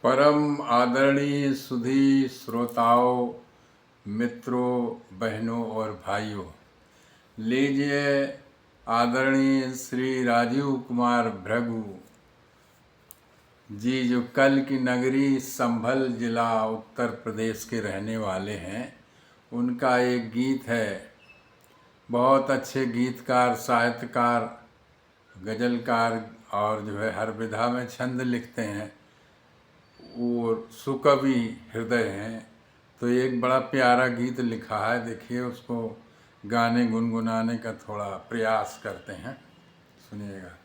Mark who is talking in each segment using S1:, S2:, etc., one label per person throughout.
S1: परम आदरणीय सुधी श्रोताओं, मित्रों, बहनों और भाइयों, लीजिए आदरणीय श्री राजीव कुमार भृगु जी, जो कल की नगरी संभल जिला उत्तर प्रदेश के रहने वाले हैं, उनका एक गीत है। बहुत अच्छे गीतकार, साहित्यकार, गज़लकार और हर विधा में छंद लिखते हैं और सुकवि हृदय हैं। तो एक बड़ा प्यारा गीत लिखा है, देखिए उसको गाने गुनगुनाने का थोड़ा प्रयास करते हैं, सुनिएगा।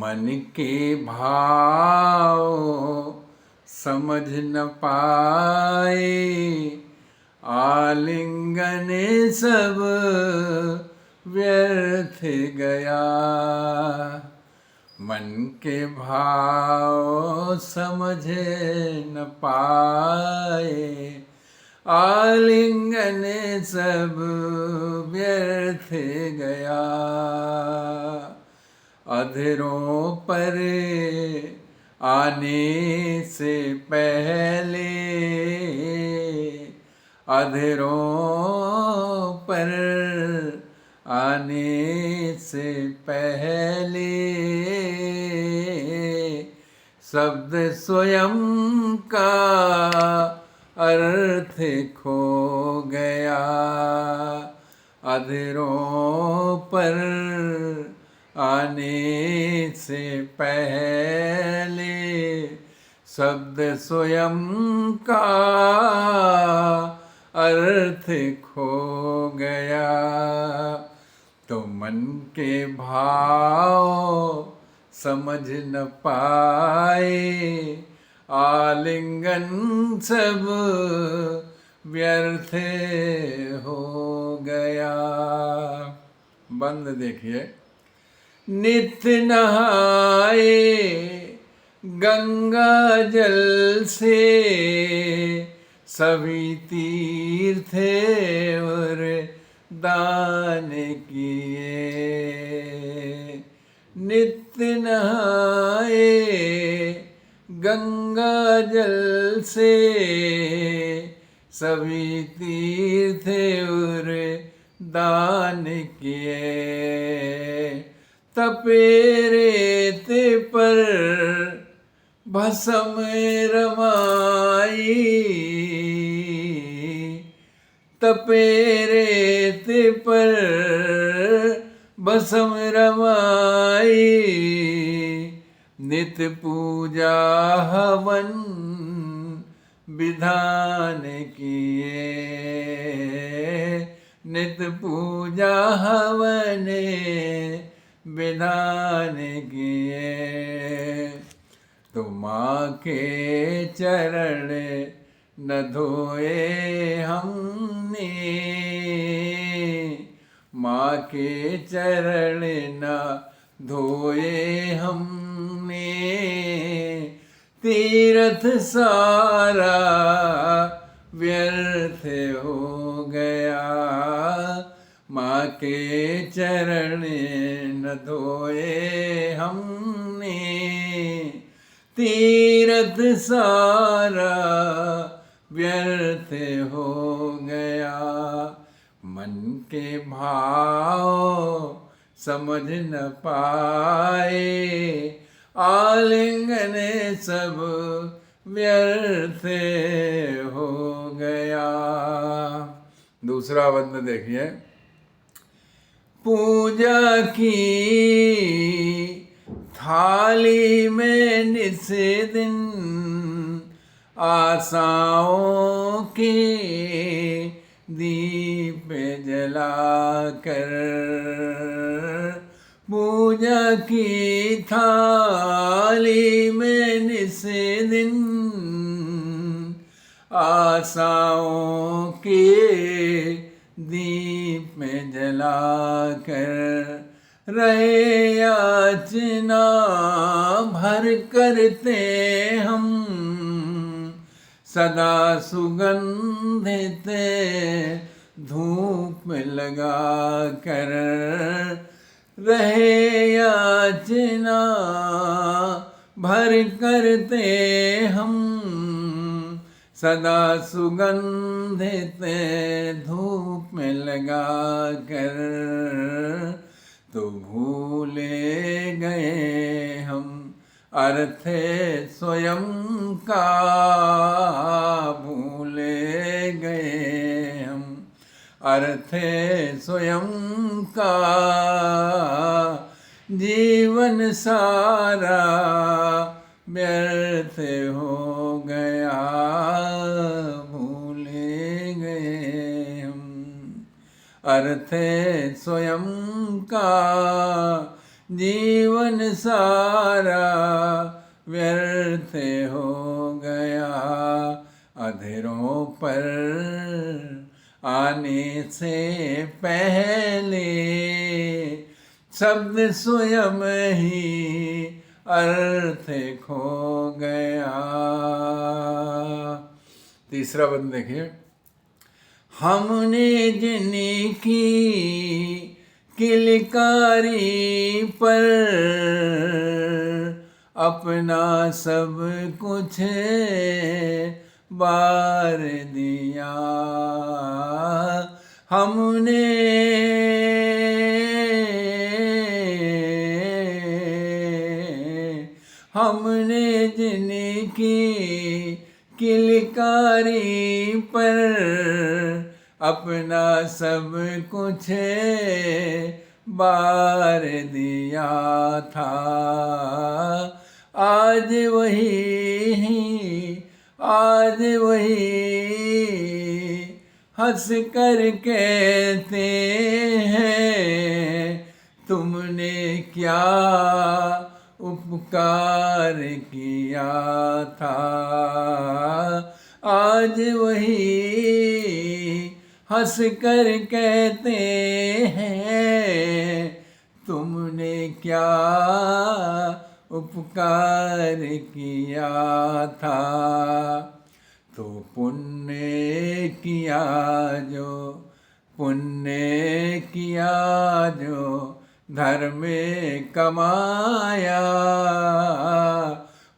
S1: मन के भाव समझ न पाए, आलिंगन सब व्यर्थ गया। मन के भाव समझ न पाए, आलिंगन सब व्यर्थ गया। अधरों पर आने से पहले, अधरों पर आने से पहले, शब्द स्वयं का अर्थ खो गया। अधरों पर आने से पहले, शब्द स्वयं का अर्थ खो गया। तो मन के भाव समझ न पाए, आलिंगन सब व्यर्थ हो गया। बंद देखिए। नित्य नहाए गंगा जल से, सभी तीर्थ और दान किए। नित्य नहाए गंगा जल से, सभी तीर्थ और दान किए। तपे रेत पर भस्म रमाई, तपे रेत पर भस्म रमाई। नित पूजा हवन विधान किए, नित पूजा हवन विधान किए। तो माँ के चरण न धोए हमने, माँ के चरण न धोए हमने। तीर्थ सारा व्यर्थ हो गया, माँ के चरण न धोए हमने। तीर्थ सारा व्यर्थ हो गया। मन के भाव समझ न पाए, आलिंगन सब व्यर्थ हो गया। दूसरा बंद देखिए। पूजा की थाली में निस दिन, आशाओं के दीप जलाकर। पूजा की थाली में निस दिन, आशाओं के दीप में जलाकर रहे याचना भर करते हम, सदा सुगंधित धूप में लगा कर रहे याचना भर करते हम, सदा सुगंधित धूप में लगा कर। तो भूले गए हम अर्थ स्वयं का, भूले गए हम अर्थ स्वयं का, जीवन सारा व्यर्थ हो गया, भूले गए हम अर्थ स्वयं का, जीवन सारा व्यर्थ हो गया। अधरों पर आने से पहले शब्द स्वयं ही अर्थ खो गया। तीसरा बंद देखिए। हमने जिनकी किलकारी पर अपना सब कुछ बार दिया, हमने जिनकी किलकारी पर अपना सब कुछ बार दिया था, आज वही हंस कर कहते हैं, तुमने क्या उपकार किया था। आज वही हंस कर कहते हैं, तुमने क्या उपकार किया था। तो पुण्य किया जो धर्म कमाया,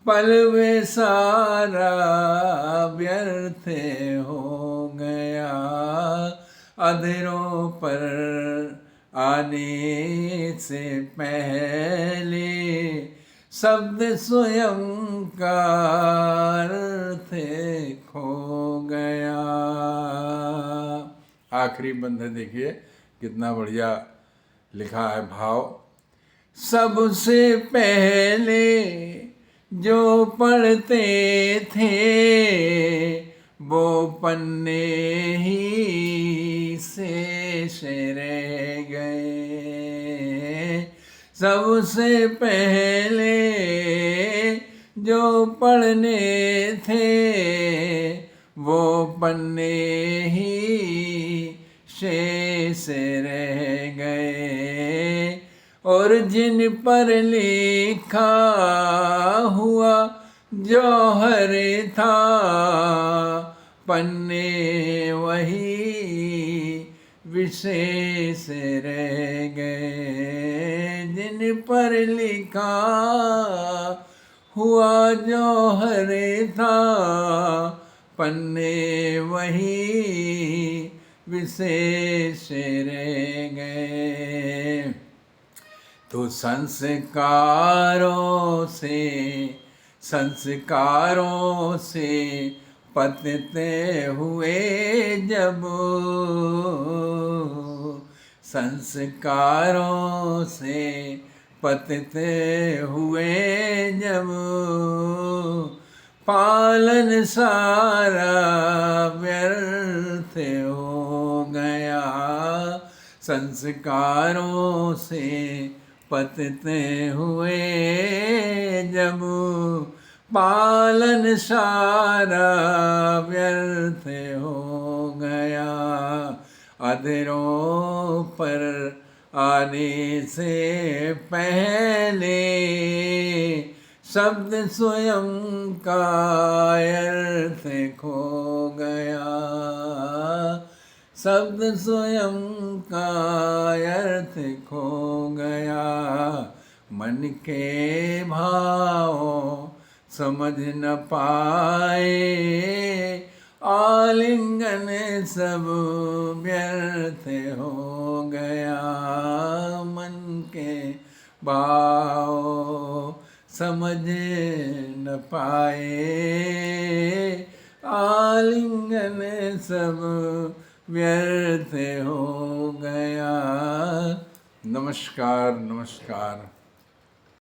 S1: पल में सारा व्यर्थ हो गया। अधरों पर आने से पहले शब्द स्वयं का अर्थ खो गया। आखिरी बंद देखिए कितना बढ़िया लिखा है भाव। सबसे पहले जो पढ़ते थे वो पन्ने ही शेष रह गए। सबसे पहले जो पढ़ने थे वो पन्ने ही शेष रह गए, और जिन पर लिखा हुआ जौहर था पन्ने वही विशेष रह गए। जिन पर लिखा हुआ जौहर था पन्ने वही विशेष रह गए। तो संस्कारों से पतते हुए जब, संस्कारों से पतते हुए जब, पालन सारा व्यर्थ हो गया। संस्कारों से पतते हुए जब, पालन सारा व्यर्थ हो गया। अधरों पर आने से पहले शब्द स्वयं का अर्थ खो गया, शब्द स्वयं का अर्थ खो गया। मन के भाव समझ न पाए, आलिंगन सब व्यर्थ हो गया। मन के भाव समझ न पाए, आलिंगन सब व्यर्थ हो गया। नमस्कार नमस्कार।